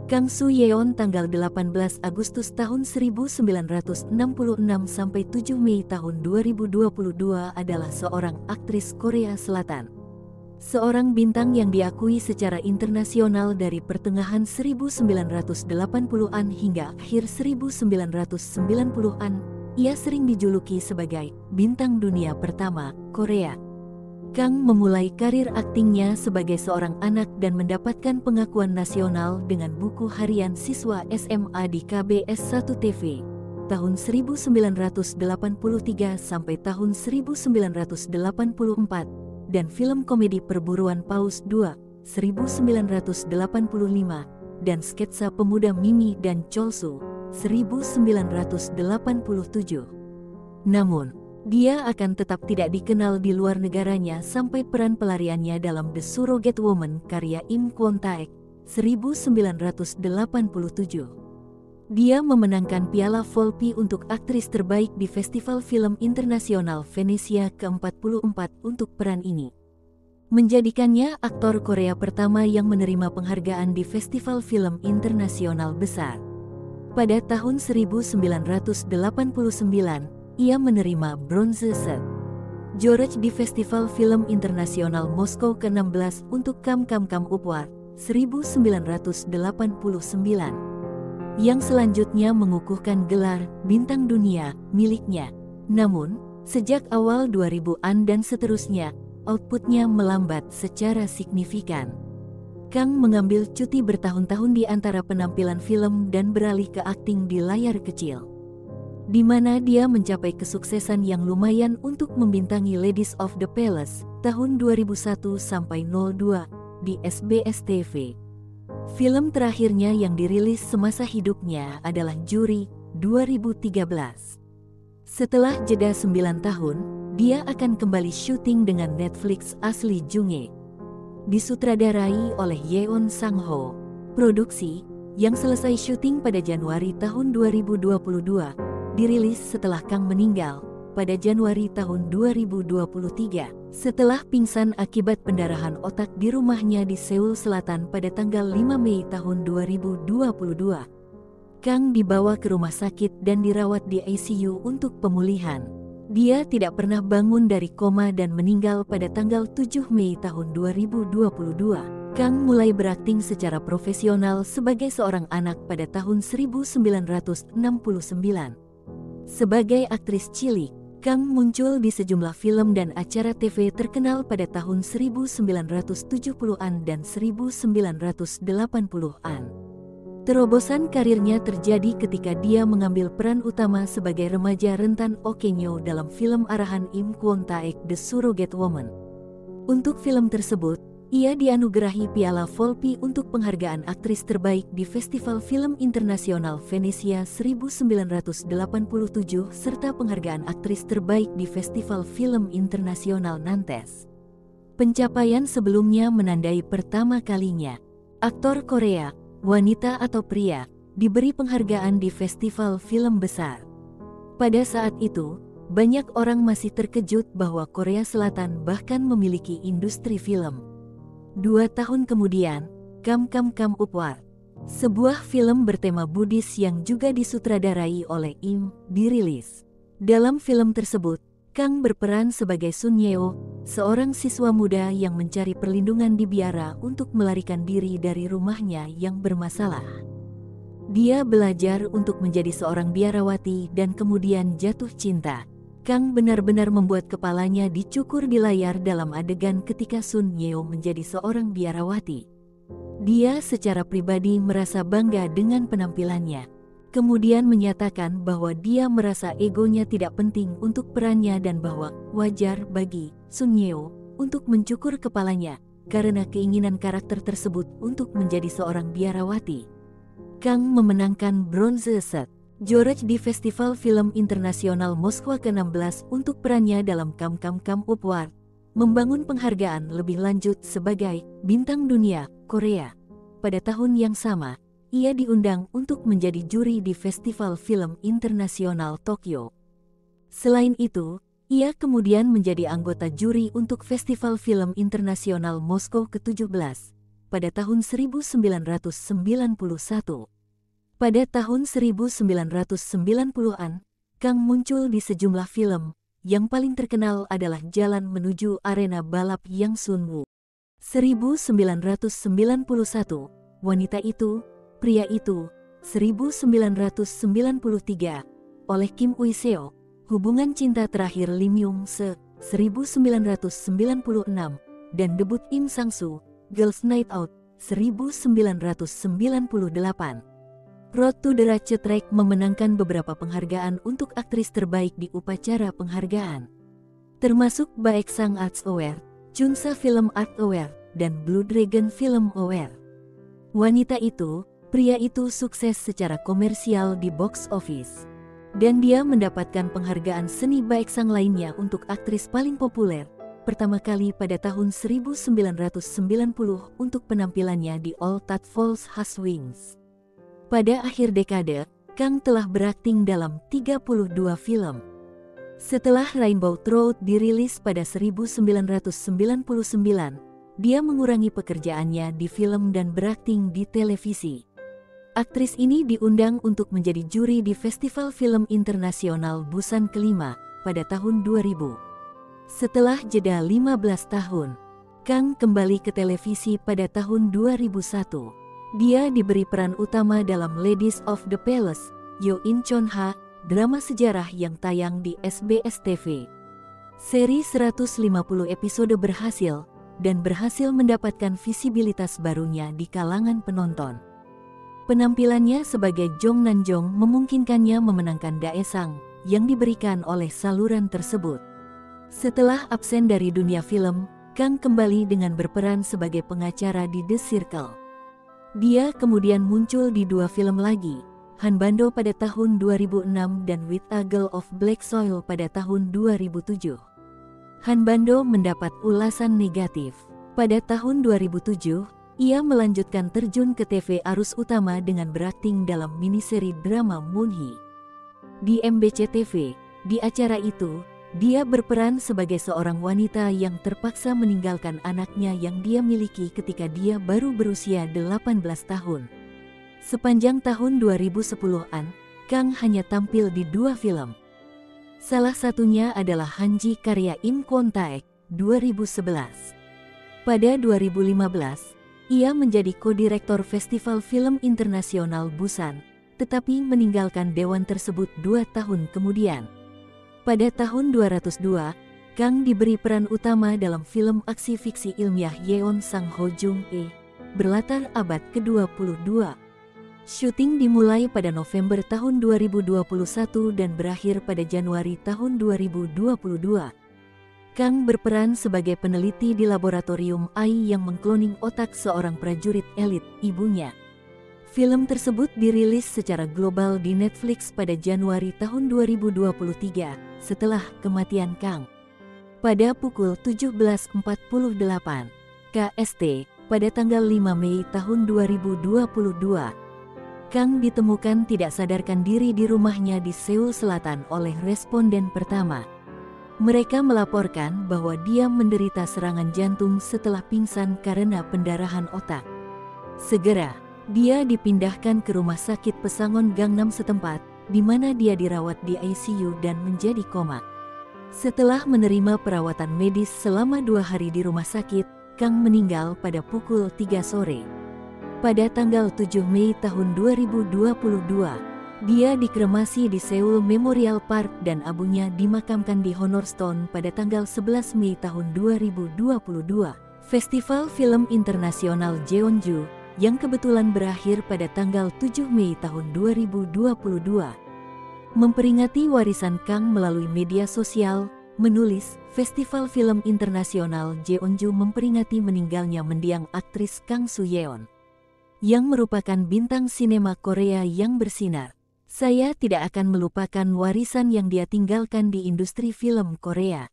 Kang Soo-yeon tanggal 18 Agustus tahun 1966 sampai 7 Mei tahun 2022 adalah seorang aktris Korea Selatan. Seorang bintang yang diakui secara internasional dari pertengahan 1980-an hingga akhir 1990-an, ia sering dijuluki sebagai bintang dunia pertama Korea. Kang memulai karir aktingnya sebagai seorang anak dan mendapatkan pengakuan nasional dengan buku harian siswa SMA di KBS 1 TV tahun 1983 sampai tahun 1984 dan film komedi Perburuan Paus 2 1985 dan sketsa pemuda Mimi dan Cholsu 1987. Namun, dia akan tetap tidak dikenal di luar negaranya sampai peran pelariannya dalam The Surrogate Woman karya Im Kwon-taek 1987. Dia memenangkan Piala Volpi untuk aktris terbaik di Festival Film Internasional Venesia ke-44 untuk peran ini. Menjadikannya aktor Korea pertama yang menerima penghargaan di Festival Film Internasional besar. Pada tahun 1989, ia menerima Bronze George di Festival Film Internasional Moskow ke-16 untuk Kam Kam Kam Upward 1989. Yang selanjutnya mengukuhkan gelar bintang dunia miliknya. Namun, sejak awal 2000-an dan seterusnya, outputnya melambat secara signifikan. Kang mengambil cuti bertahun-tahun di antara penampilan film dan beralih ke akting di layar kecil, di mana dia mencapai kesuksesan yang lumayan untuk membintangi Ladies of the Palace tahun 2001 sampai 02 di SBS TV. Film terakhirnya yang dirilis semasa hidupnya adalah Juri 2013. Setelah jeda 9 tahun, dia akan kembali syuting dengan Netflix asli Junge. Disutradarai oleh Yeon Sang-ho. Produksi, yang selesai syuting pada Januari tahun 2022, dirilis setelah Kang meninggal pada Januari tahun 2023 setelah pingsan akibat pendarahan otak di rumahnya di Seoul Selatan pada tanggal 5 Mei tahun 2022. Kang dibawa ke rumah sakit dan dirawat di ICU untuk pemulihan. Dia tidak pernah bangun dari koma dan meninggal pada tanggal 7 Mei tahun 2022. Kang mulai berakting secara profesional sebagai seorang anak pada tahun 1969. Sebagai aktris cilik, Kang muncul di sejumlah film dan acara TV terkenal pada tahun 1970-an dan 1980-an. Terobosan karirnya terjadi ketika dia mengambil peran utama sebagai remaja rentan Okenyo dalam film arahan Im Kwon-taek The Surrogate Woman. Untuk film tersebut, ia dianugerahi Piala Volpi untuk penghargaan aktris terbaik di Festival Film Internasional Venesia 1987 serta penghargaan aktris terbaik di Festival Film Internasional Nantes. Pencapaian sebelumnya menandai pertama kalinya aktor Korea, wanita atau pria, diberi penghargaan di festival film besar. Pada saat itu, banyak orang masih terkejut bahwa Korea Selatan bahkan memiliki industri film. 2 tahun kemudian, Kam Kam Kam Upward, sebuah film bertema Buddhis yang juga disutradarai oleh Im, dirilis. Dalam film tersebut, Kang berperan sebagai Sun Yeo, seorang siswa muda yang mencari perlindungan di biara untuk melarikan diri dari rumahnya yang bermasalah. Dia belajar untuk menjadi seorang biarawati dan kemudian jatuh cinta. Kang benar-benar membuat kepalanya dicukur di layar dalam adegan ketika Sun Yeo menjadi seorang biarawati. Dia secara pribadi merasa bangga dengan penampilannya. Kemudian menyatakan bahwa dia merasa egonya tidak penting untuk perannya dan bahwa wajar bagi Sun Yeo untuk mencukur kepalanya karena keinginan karakter tersebut untuk menjadi seorang biarawati. Kang memenangkan Bronze George di Festival Film Internasional Moskwa ke-16 untuk perannya dalam Kam Kam Kam Upward, membangun penghargaan lebih lanjut sebagai bintang dunia Korea. Pada tahun yang sama, ia diundang untuk menjadi juri di Festival Film Internasional Tokyo. Selain itu, ia kemudian menjadi anggota juri untuk Festival Film Internasional Moskow ke-17. pada tahun 1991. Pada tahun 1990-an, Kang muncul di sejumlah film. Yang paling terkenal adalah Jalan Menuju Arena Balap Yang Sun Woo. 1991, Wanita Itu, Pria Itu. 1993, oleh Kim Ui Seo, Hubungan Cinta Terakhir Lim Yung Se. 1996, dan debut Im Sang Soo, Girls Night Out. 1998. Road to the Ratchet Track memenangkan beberapa penghargaan untuk aktris terbaik di upacara penghargaan, termasuk Baeksang Arts Award, Chunsa Film Art Award, dan Blue Dragon Film Award. Wanita Itu, Pria Itu sukses secara komersial di box office, dan dia mendapatkan penghargaan seni Baeksang lainnya untuk aktris paling populer, pertama kali pada tahun 1990 untuk penampilannya di All That Falls Has Wings. Pada akhir dekade, Kang telah berakting dalam 32 film. Setelah Rainbow Trout dirilis pada 1999, dia mengurangi pekerjaannya di film dan berakting di televisi. Aktris ini diundang untuk menjadi juri di Festival Film Internasional Busan kelima pada tahun 2000. Setelah jeda 15 tahun, Kang kembali ke televisi pada tahun 2001. Dia diberi peran utama dalam Ladies of the Palace, Yo In Chon Ha, drama sejarah yang tayang di SBS TV. Seri 150 episode berhasil, dan berhasil mendapatkan visibilitas barunya di kalangan penonton. Penampilannya sebagai Jong Nanjong memungkinkannya memenangkan Daesang yang diberikan oleh saluran tersebut. Setelah absen dari dunia film, Kang kembali dengan berperan sebagai pengacara di The Circle. Dia kemudian muncul di dua film lagi, Hanbando pada tahun 2006 dan With a Girl of Black Soil pada tahun 2007. Hanbando mendapat ulasan negatif. Pada tahun 2007, ia melanjutkan terjun ke TV arus utama dengan berakting dalam miniseri drama Moonhee. Di MBC TV, di acara itu, dia berperan sebagai seorang wanita yang terpaksa meninggalkan anaknya yang dia miliki ketika dia baru berusia 18 tahun. Sepanjang tahun 2010-an, Kang hanya tampil di dua film. Salah satunya adalah Hanji karya Im Kwon Taek, 2011. Pada 2015, ia menjadi ko-direktur Festival Film Internasional Busan, tetapi meninggalkan dewan tersebut 2 tahun kemudian. Pada tahun 202, Kang diberi peran utama dalam film aksi fiksi ilmiah Yeon Sang Ho Jung E, berlatar abad ke-22. Syuting dimulai pada November tahun 2021 dan berakhir pada Januari tahun 2022. Kang berperan sebagai peneliti di laboratorium AI yang mengkloning otak seorang prajurit elit, ibunya. Film tersebut dirilis secara global di Netflix pada Januari tahun 2023, setelah kematian Kang. Pada pukul 17.48 KST, pada tanggal 5 Mei tahun 2022, Kang ditemukan tidak sadarkan diri di rumahnya di Seoul Selatan oleh responden pertama. Mereka melaporkan bahwa dia menderita serangan jantung setelah pingsan karena pendarahan otak. Segera, dia dipindahkan ke rumah sakit Pesangon Gangnam setempat, di mana dia dirawat di ICU dan menjadi koma. Setelah menerima perawatan medis selama 2 hari di rumah sakit, Kang meninggal pada pukul 3 sore. Pada tanggal 7 Mei tahun 2022, dia dikremasi di Seoul Memorial Park dan abunya dimakamkan di Honorstone pada tanggal 11 Mei tahun 2022. Festival Film Internasional Jeonju, yang kebetulan berakhir pada tanggal 7 Mei tahun 2022, memperingati warisan Kang melalui media sosial, menulis, Festival Film Internasional Jeonju memperingati meninggalnya mendiang aktris Kang Soo-yeon, yang merupakan bintang sinema Korea yang bersinar. Saya tidak akan melupakan warisan yang dia tinggalkan di industri film Korea.